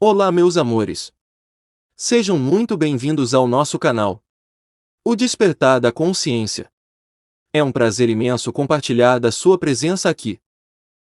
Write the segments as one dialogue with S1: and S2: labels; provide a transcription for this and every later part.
S1: Olá, meus amores. Sejam muito bem-vindos ao nosso canal, O Despertar da Consciência. É um prazer imenso compartilhar da sua presença aqui.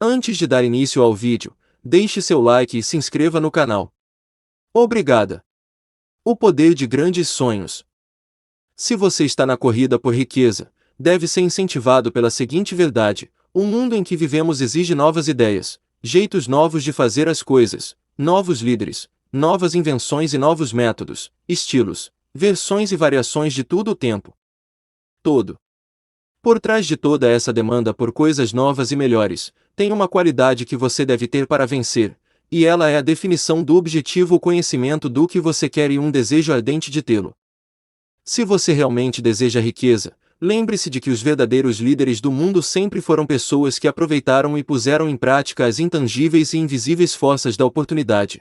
S1: Antes de dar início ao vídeo, deixe seu like e se inscreva no canal. Obrigada. O poder de grandes sonhos. Se você está na corrida por riqueza, deve ser incentivado pela seguinte verdade: o mundo em que vivemos exige novas ideias, jeitos novos de fazer as coisas, novos líderes, novas invenções e novos métodos, estilos, versões e variações de tudo o tempo todo. Por trás de toda essa demanda por coisas novas e melhores, tem uma qualidade que você deve ter para vencer, e ela é a definição do objetivo ou conhecimento do que você quer e um desejo ardente de tê-lo. Se você realmente deseja riqueza, lembre-se de que os verdadeiros líderes do mundo sempre foram pessoas que aproveitaram e puseram em prática as intangíveis e invisíveis forças da oportunidade.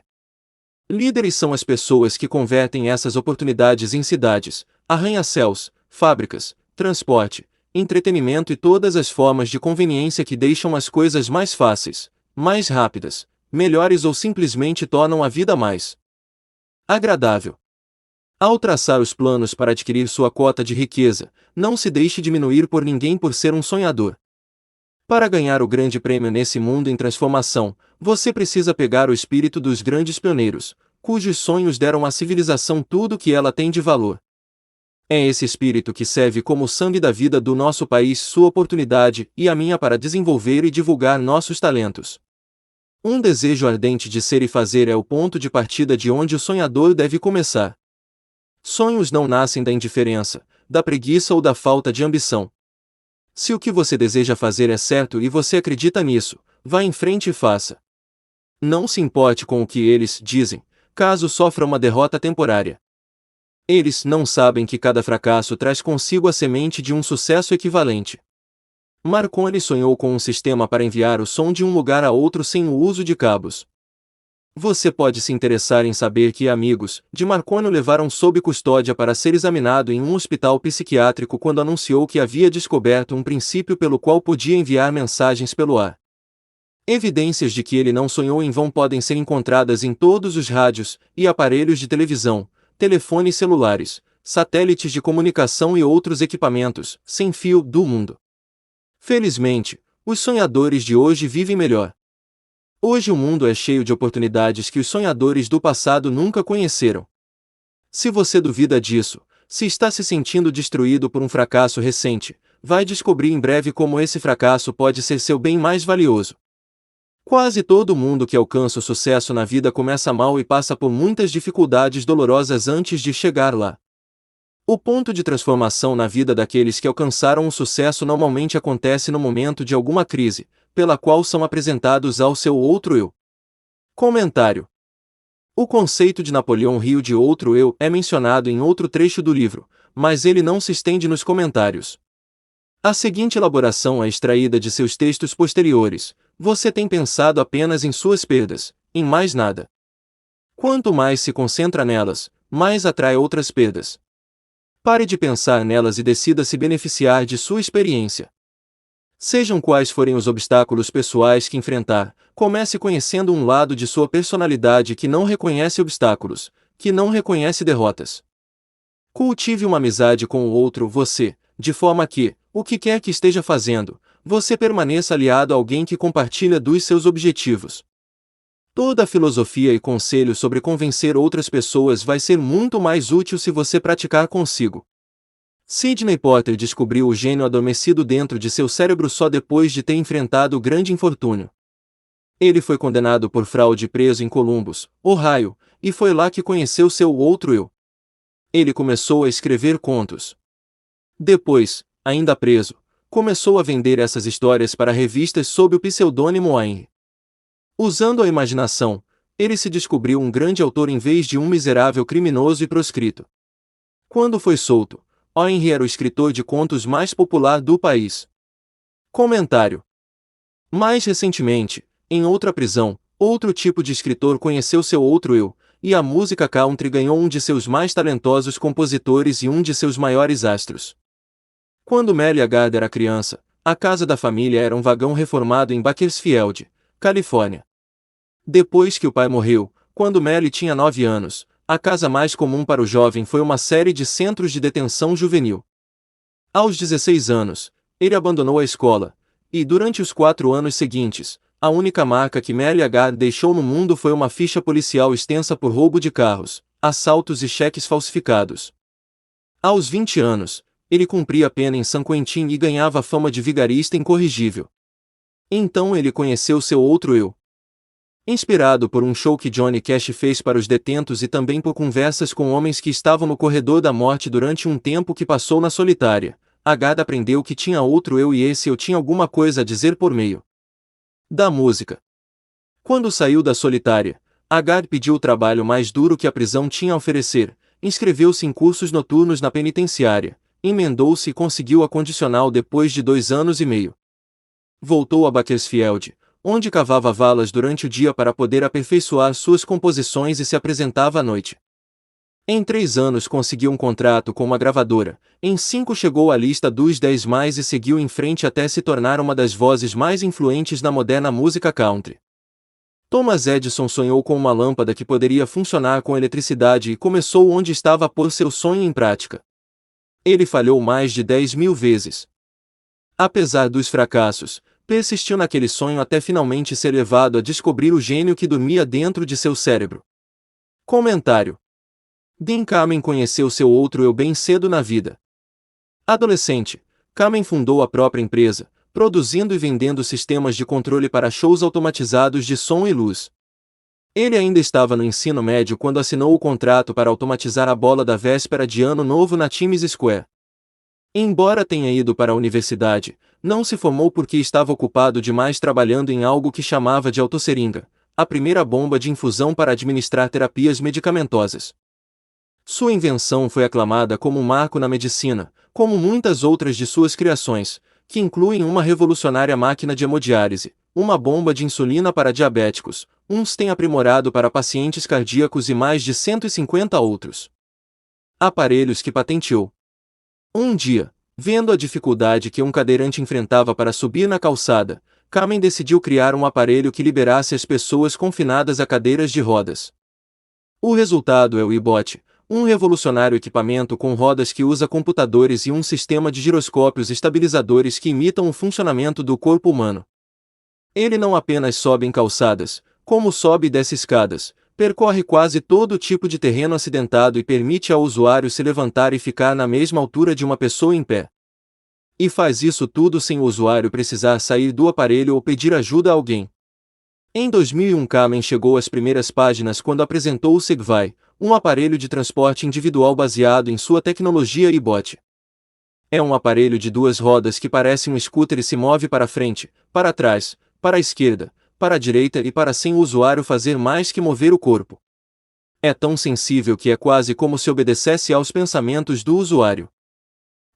S1: Líderes são as pessoas que convertem essas oportunidades em cidades, arranha-céus, fábricas, transporte, entretenimento e todas as formas de conveniência que deixam as coisas mais fáceis, mais rápidas, melhores ou simplesmente tornam a vida mais agradável. Ao traçar os planos para adquirir sua cota de riqueza, não se deixe diminuir por ninguém por ser um sonhador. Para ganhar o grande prêmio nesse mundo em transformação, você precisa pegar o espírito dos grandes pioneiros, cujos sonhos deram à civilização tudo o que ela tem de valor. É esse espírito que serve como sangue da vida do nosso país, sua oportunidade e a minha para desenvolver e divulgar nossos talentos. Um desejo ardente de ser e fazer é o ponto de partida de onde o sonhador deve começar. Sonhos não nascem da indiferença, da preguiça ou da falta de ambição. Se o que você deseja fazer é certo e você acredita nisso, vá em frente e faça. Não se importe com o que eles dizem, caso sofra uma derrota temporária. Eles não sabem que cada fracasso traz consigo a semente de um sucesso equivalente. Marconi sonhou com um sistema para enviar o som de um lugar a outro sem o uso de cabos. Você pode se interessar em saber que amigos de Marconi o levaram sob custódia para ser examinado em um hospital psiquiátrico quando anunciou que havia descoberto um princípio pelo qual podia enviar mensagens pelo ar. Evidências de que ele não sonhou em vão podem ser encontradas em todos os rádios e aparelhos de televisão, telefones celulares, satélites de comunicação e outros equipamentos sem fio do mundo. Felizmente, os sonhadores de hoje vivem melhor. Hoje o mundo é cheio de oportunidades que os sonhadores do passado nunca conheceram. Se você duvida disso, se está se sentindo destruído por um fracasso recente, vai descobrir em breve como esse fracasso pode ser seu bem mais valioso. Quase todo mundo que alcança o sucesso na vida começa mal e passa por muitas dificuldades dolorosas antes de chegar lá. O ponto de transformação na vida daqueles que alcançaram o sucesso normalmente acontece no momento de alguma crise, pela qual são apresentados ao seu outro eu. Comentário. O conceito de Napoleão Hill de outro eu é mencionado em outro trecho do livro, mas ele não se estende nos comentários. A seguinte elaboração é extraída de seus textos posteriores: você tem pensado apenas em suas perdas, em mais nada. Quanto mais se concentra nelas, mais atrai outras perdas. Pare de pensar nelas e decida se beneficiar de sua experiência. Sejam quais forem os obstáculos pessoais que enfrentar, comece conhecendo um lado de sua personalidade que não reconhece obstáculos, que não reconhece derrotas. Cultive uma amizade com o outro você, de forma que, o que quer que esteja fazendo, você permaneça aliado a alguém que compartilha dos seus objetivos. Toda a filosofia e conselho sobre convencer outras pessoas vai ser muito mais útil se você praticar consigo. Sidney Poitier descobriu o gênio adormecido dentro de seu cérebro só depois de ter enfrentado o grande infortúnio. Ele foi condenado por fraude preso em Columbus, Ohio, e foi lá que conheceu seu outro eu. Ele começou a escrever contos. Depois, ainda preso, começou a vender essas histórias para revistas sob o pseudônimo Henry. Usando a imaginação, ele se descobriu um grande autor em vez de um miserável criminoso e proscrito. Quando foi solto, Henry era o escritor de contos mais popular do país. Comentário. Mais recentemente, em outra prisão, outro tipo de escritor conheceu seu outro eu, e a música country ganhou um de seus mais talentosos compositores e um de seus maiores astros. Quando Mary Agard era criança, a casa da família era um vagão reformado em Bakersfield, Califórnia. Depois que o pai morreu, quando Melly tinha 9 anos, a casa mais comum para o jovem foi uma série de centros de detenção juvenil. Aos 16 anos, ele abandonou a escola, e durante os 4 anos seguintes, a única marca que Melly Agard deixou no mundo foi uma ficha policial extensa por roubo de carros, assaltos e cheques falsificados. Aos 20 anos, ele cumpria a pena em San Quentin e ganhava a fama de vigarista incorrigível. Então ele conheceu seu outro eu. Inspirado por um show que Johnny Cash fez para os detentos e também por conversas com homens que estavam no corredor da morte durante um tempo que passou na solitária, Agard aprendeu que tinha outro eu e esse eu tinha alguma coisa a dizer por meio da música. Quando saiu da solitária, Agard pediu o trabalho mais duro que a prisão tinha a oferecer, inscreveu-se em cursos noturnos na penitenciária, emendou-se e conseguiu a condicional depois de 2 anos e meio. Voltou a Bakersfield, onde cavava valas durante o dia para poder aperfeiçoar suas composições e se apresentava à noite. Em 3 anos conseguiu um contrato com uma gravadora, em 5 chegou à lista dos 10 mais e seguiu em frente até se tornar uma das vozes mais influentes na moderna música country. Thomas Edison sonhou com uma lâmpada que poderia funcionar com eletricidade e começou onde estava a pôr seu sonho em prática. Ele falhou mais de 10.000 vezes. Apesar dos fracassos, persistiu naquele sonho até finalmente ser levado a descobrir o gênio que dormia dentro de seu cérebro. Comentário: Dean Kamen conheceu seu outro eu bem cedo na vida. Adolescente, Kamen fundou a própria empresa, produzindo e vendendo sistemas de controle para shows automatizados de som e luz. Ele ainda estava no ensino médio quando assinou o contrato para automatizar a bola da véspera de Ano Novo na Times Square. Embora tenha ido para a universidade, não se formou porque estava ocupado demais trabalhando em algo que chamava de autosseringa, a primeira bomba de infusão para administrar terapias medicamentosas. Sua invenção foi aclamada como um marco na medicina, como muitas outras de suas criações, que incluem uma revolucionária máquina de hemodiálise, uma bomba de insulina para diabéticos, um stem aprimorado para pacientes cardíacos e mais de 150 outros aparelhos que patenteou. Um dia, vendo a dificuldade que um cadeirante enfrentava para subir na calçada, Kamen decidiu criar um aparelho que liberasse as pessoas confinadas a cadeiras de rodas. O resultado é o iBot, um revolucionário equipamento com rodas que usa computadores e um sistema de giroscópios estabilizadores que imitam o funcionamento do corpo humano. Ele não apenas sobe em calçadas, como sobe e desce escadas, percorre quase todo tipo de terreno acidentado e permite ao usuário se levantar e ficar na mesma altura de uma pessoa em pé. E faz isso tudo sem o usuário precisar sair do aparelho ou pedir ajuda a alguém. Em 2001 Kamen chegou às primeiras páginas quando apresentou o Segway, um aparelho de transporte individual baseado em sua tecnologia iBot. É um aparelho de 2 rodas que parece um scooter e se move para frente, para trás, para a esquerda, para a direita e para sem o usuário fazer mais que mover o corpo. É tão sensível que é quase como se obedecesse aos pensamentos do usuário.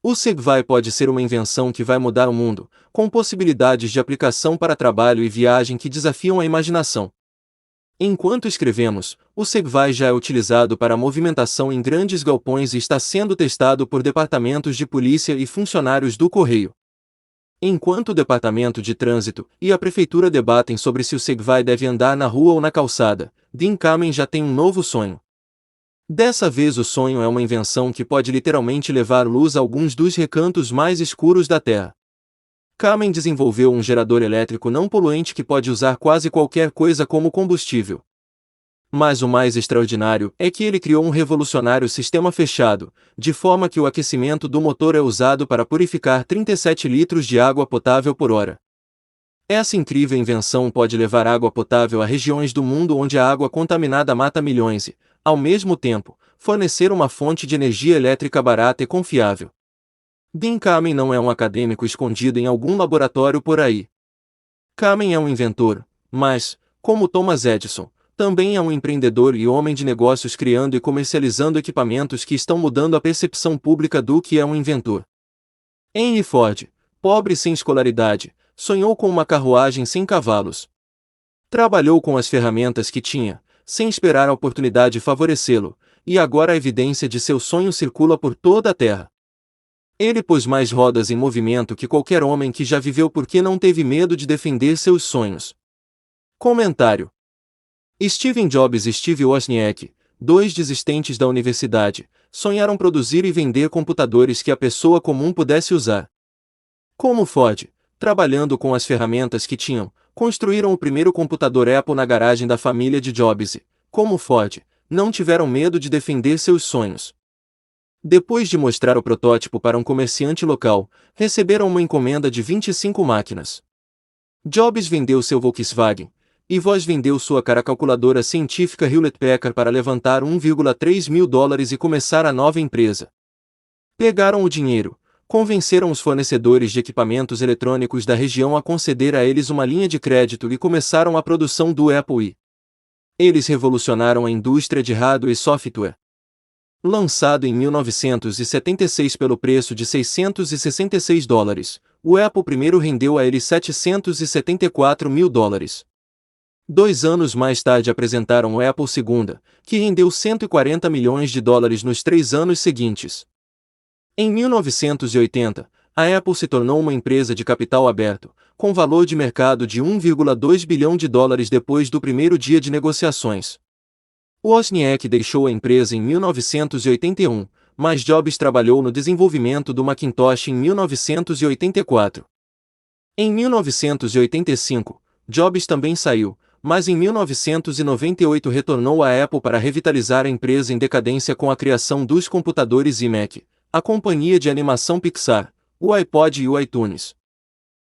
S1: O Segway pode ser uma invenção que vai mudar o mundo, com possibilidades de aplicação para trabalho e viagem que desafiam a imaginação. Enquanto escrevemos, o Segway já é utilizado para movimentação em grandes galpões e está sendo testado por departamentos de polícia e funcionários do correio. Enquanto o Departamento de Trânsito e a Prefeitura debatem sobre se o Segway deve andar na rua ou na calçada, Dean Kamen já tem um novo sonho. Dessa vez o sonho é uma invenção que pode literalmente levar luz a alguns dos recantos mais escuros da Terra. Kamen desenvolveu um gerador elétrico não poluente que pode usar quase qualquer coisa como combustível. Mas o mais extraordinário é que ele criou um revolucionário sistema fechado, de forma que o aquecimento do motor é usado para purificar 37 litros de água potável por hora. Essa incrível invenção pode levar água potável a regiões do mundo onde a água contaminada mata milhões e, ao mesmo tempo, fornecer uma fonte de energia elétrica barata e confiável. Dean Kamen não é um acadêmico escondido em algum laboratório por aí. Kamen é um inventor, mas, como Thomas Edison, também é um empreendedor e homem de negócios criando e comercializando equipamentos que estão mudando a percepção pública do que é um inventor. Henry Ford, pobre sem escolaridade, sonhou com uma carruagem sem cavalos. Trabalhou com as ferramentas que tinha, sem esperar a oportunidade favorecê-lo, e agora a evidência de seu sonho circula por toda a Terra. Ele pôs mais rodas em movimento que qualquer homem que já viveu porque não teve medo de defender seus sonhos. Comentário: Steve Jobs e Steve Wozniak, dois desistentes da universidade, sonharam produzir e vender computadores que a pessoa comum pudesse usar. Como Ford, trabalhando com as ferramentas que tinham, construíram o primeiro computador Apple na garagem da família de Jobs e, como Ford, não tiveram medo de defender seus sonhos. Depois de mostrar o protótipo para um comerciante local, receberam uma encomenda de 25 máquinas. Jobs vendeu seu Volkswagen, e Woz vendeu sua cara calculadora científica Hewlett-Packard para levantar $1,3 mil e começar a nova empresa. Pegaram o dinheiro, convenceram os fornecedores de equipamentos eletrônicos da região a conceder a eles uma linha de crédito e começaram a produção do Apple I. Eles revolucionaram a indústria de hardware e software. Lançado em 1976 pelo preço de $666, o Apple primeiro rendeu a eles $774 mil. 2 anos mais tarde apresentaram o Apple II, que rendeu $140 milhões nos 3 anos seguintes. Em 1980, a Apple se tornou uma empresa de capital aberto, com valor de mercado de $1,2 bilhão depois do primeiro dia de negociações. Wozniak deixou a empresa em 1981, mas Jobs trabalhou no desenvolvimento do Macintosh em 1984. Em 1985, Jobs também saiu, mas em 1998 retornou à Apple para revitalizar a empresa em decadência com a criação dos computadores iMac, a companhia de animação Pixar, o iPod e o iTunes.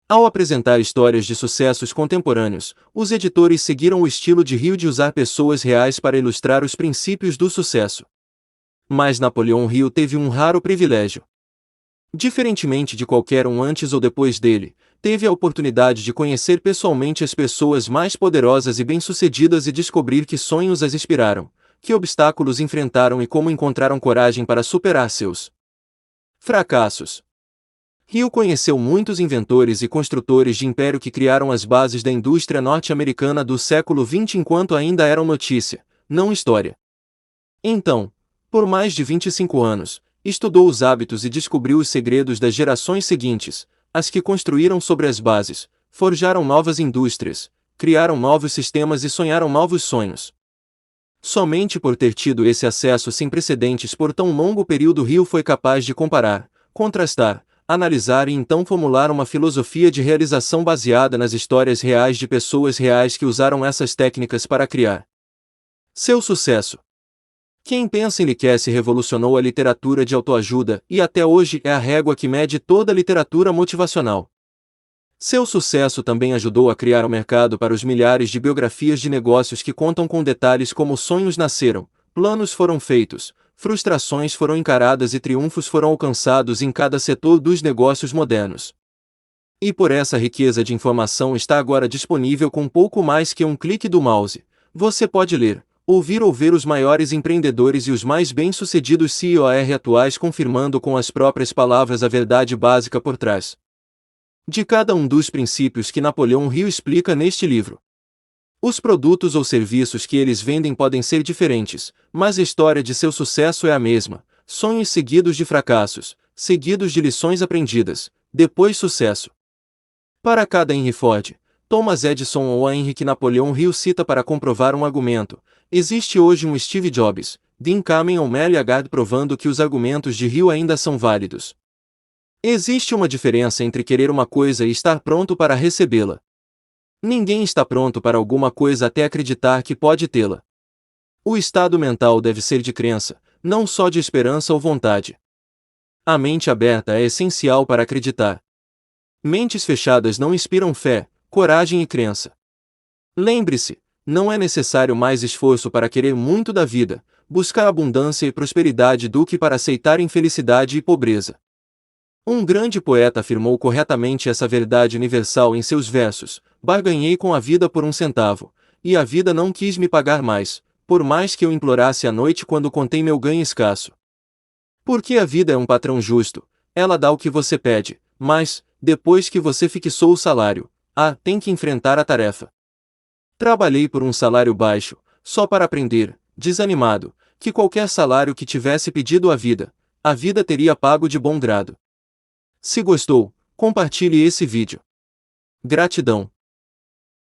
S1: Ao apresentar histórias de sucessos contemporâneos, os editores seguiram o estilo de Hill de usar pessoas reais para ilustrar os princípios do sucesso. Mas Napoleão Hill teve um raro privilégio. Diferentemente de qualquer um antes ou depois dele, teve a oportunidade de conhecer pessoalmente as pessoas mais poderosas e bem-sucedidas e descobrir que sonhos as inspiraram, que obstáculos enfrentaram e como encontraram coragem para superar seus fracassos. Hill conheceu muitos inventores e construtores de império que criaram as bases da indústria norte-americana do século XX enquanto ainda eram notícia, não história. Então, por mais de 25 anos, estudou os hábitos e descobriu os segredos das gerações seguintes, as que construíram sobre as bases, forjaram novas indústrias, criaram novos sistemas e sonharam novos sonhos. Somente por ter tido esse acesso sem precedentes por tão longo período Hill foi capaz de comparar, contrastar, analisar e então formular uma filosofia de realização baseada nas histórias reais de pessoas reais que usaram essas técnicas para criar seu sucesso. Quem pensa enriquece revolucionou a literatura de autoajuda e até hoje é a régua que mede toda a literatura motivacional. Seu sucesso também ajudou a criar o mercado para os milhares de biografias de negócios que contam com detalhes como sonhos nasceram, planos foram feitos, frustrações foram encaradas e triunfos foram alcançados em cada setor dos negócios modernos. E por essa riqueza de informação está agora disponível com pouco mais que um clique do mouse. Você pode ler, ouvir ou ver os maiores empreendedores e os mais bem-sucedidos CEOs atuais confirmando com as próprias palavras a verdade básica por trás de cada um dos princípios que Napoleão Hill explica neste livro. Os produtos ou serviços que eles vendem podem ser diferentes, mas a história de seu sucesso é a mesma: sonhos seguidos de fracassos, seguidos de lições aprendidas, depois sucesso. Para cada Henry Ford, Thomas Edison ou a Henry que Napoleão Hill cita para comprovar um argumento, existe hoje um Steve Jobs, Dean Kamen ou Mary Agard provando que os argumentos de Hill ainda são válidos. Existe uma diferença entre querer uma coisa e estar pronto para recebê-la. Ninguém está pronto para alguma coisa até acreditar que pode tê-la. O estado mental deve ser de crença, não só de esperança ou vontade. A mente aberta é essencial para acreditar. Mentes fechadas não inspiram fé, coragem e crença. Lembre-se, não é necessário mais esforço para querer muito da vida, buscar abundância e prosperidade do que para aceitar infelicidade e pobreza. Um grande poeta afirmou corretamente essa verdade universal em seus versos: barganhei com a vida por 1 centavo, e a vida não quis me pagar mais, por mais que eu implorasse à noite quando contei meu ganho escasso. Porque a vida é um patrão justo, ela dá o que você pede, mas, depois que você fixou o salário, tem que enfrentar a tarefa. Trabalhei por um salário baixo, só para aprender, desanimado, que qualquer salário que tivesse pedido à vida, a vida teria pago de bom grado. Se gostou, compartilhe esse vídeo. Gratidão.